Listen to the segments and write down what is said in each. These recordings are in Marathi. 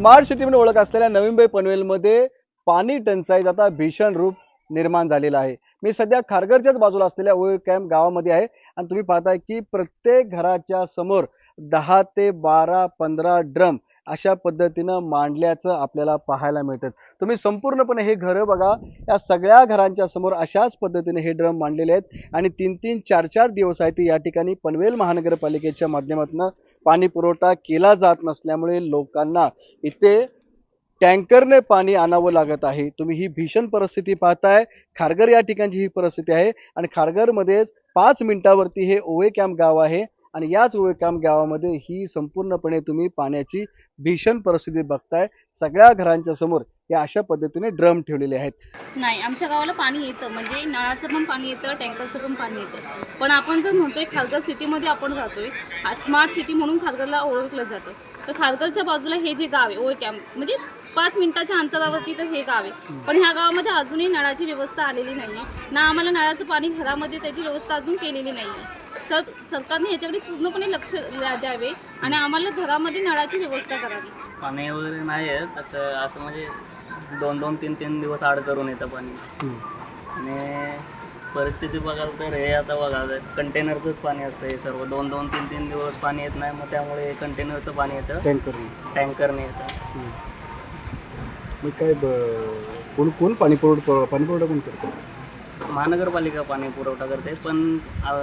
स्मार्ट सिटी म्हणून ओळख असलेल्या नवी मुंबई पनवेलमध्ये पाणी टंचाईचं आता भीषण रूप निर्माण झालेलं आहे. मी सध्या खारघरच्याच बाजूला असलेल्या ओय कॅम्प गावामध्ये आहे आणि तुम्ही पाहताय की प्रत्येक घराच्या समोर 10 ते 12 15 ड्रम अशा पद्धतीनं मांडल्याचं आपल्याला पाहायला मिळतं. तुम्ही संपूर्णपणे हे घरं बघा, या सगळ्या घरांच्या समोर अशाच पद्धतीने हे ड्रम मांडलेले आहेत आणि 3-3 4-4 दिवस आहेत या ठिकाणी पनवेल महानगरपालिकेच्या माध्यमातून पाणी पुरवठा केला जात नसल्यामुळे लोकांना इथे टँकरने पाणी आणावं लागत आहे. तुम्ही ही भीषण परिस्थिती पाहताय. खारघर या ठिकाणची ही परिस्थिती आहे आणि खारघरमध्येच 5 मिनिटावरती हे ओवे कॅम्प गाव आहे आणि याच ओवे कॅम्प गावामध्ये ही संपूर्णपणे तुम्ही पाण्याची भीषण परिस्थिती बघताय. सगळ्या घरांच्या समोर या अशा पद्धतीने ड्रम ठेवलेले आहेत. नाही, आमच्या गावाला पाणी येतं, म्हणजे नळाचं पण पाणी येतं, टँकरचं पण पाणी येतं. पण आपण जर म्हणतोय खारघर सिटीमध्ये आपण राहतोय, स्मार्ट सिटी म्हणून खारघरला ओळखलं जातं. तर खारघरच्या बाजूला हे जे गाव आहे ओय कॅम्प, म्हणजे 5 मिनिटाच्या अंतरावरती तर हे गाव आहे. पण ह्या गावामध्ये अजूनही नळाची व्यवस्था आलेली नाही आहे ना. आम्हाला नळाचं पाणी घरामध्ये त्याची व्यवस्था अजून केलेली नाही आहे. तर सरकारने याच्याकडे पूर्णपणे लक्ष द्यावे आणि आम्हाला घरामध्ये नळाची व्यवस्था करावी. पाणी वगैरे नाही आहेत आता, असं म्हणजे 2-2, 3-3 दिवस आड करून येतं पाणी. आणि परिस्थिती बघाल तर हे आता बघा कंटेनरचंच पाणी असतं हे सर्व. 2-2, 3-3 दिवस पाणी येत नाही, मग त्यामुळे कंटेनरचं पाणी येतं, टँकरने येतं. मग काय कोण पाणी पुरवठा कोण करतो? महानगरपालिका पाणी पुरवठा करते, पण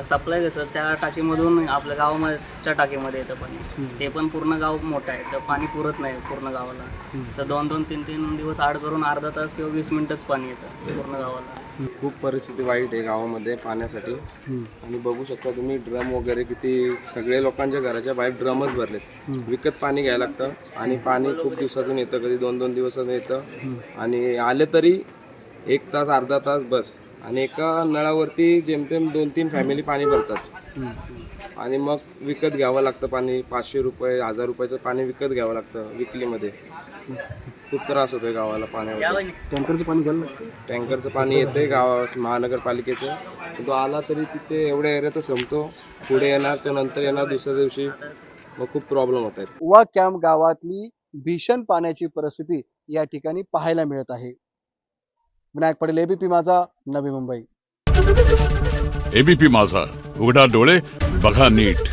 सप्लाय कसं त्या टाकीमधून आपल्या गावाच्या टाकीमध्ये येतं पाणी. ते पण पूर्ण गाव मोठं आहे, तर पाणी पुरत नाही पूर्ण गावाला. तर 2-2, 3-3 दिवस आड करून अर्धा तास किंवा 20 मिनिटच पाणी येतं पूर्ण गावाला. खूप परिस्थिती वाईट आहे गावामध्ये पाण्यासाठी. आणि बघू शकता तुम्ही ड्रम वगैरे किती, सगळे लोकांच्या घराच्या बाहेर ड्रमच भरलेत. विकत पाणी घ्यायला लागतं आणि पाणी खूप दिवसातून येतं, कधी 2-2 दिवसातून येतं. आणि आले तरी 1 तास अर्धा तास बस. आणि एका नळावरती जेमतेम 2-3 फॅमिली पाणी भरतात आणि मग विकत घ्यावं लागतं पाणी. 500 रुपये 1000 रुपयाचं पाणी विकत घ्यावं लागतं विकलीमध्ये. खूप त्रास होतोय गावाला पाण्यावर. टँकरचं पाणी घ्यायला लागतं. टँकरचं पाणी येतंय महानगरपालिकेचं, तो आला तरी तिथे एवढ्या एरियात संपतो, पुढे येणार तर नंतर येणार दुसऱ्या दिवशी, मग खूप प्रॉब्लेम होत आहेत. ओवा कॅम्प गावातली भीषण पाण्याची परिस्थिती या ठिकाणी पाहायला मिळत आहे. विनायक पटेल, एबीपी माझा, नवी मुंबई. एबीपी माझा, उघडा डोळे बघा नीट.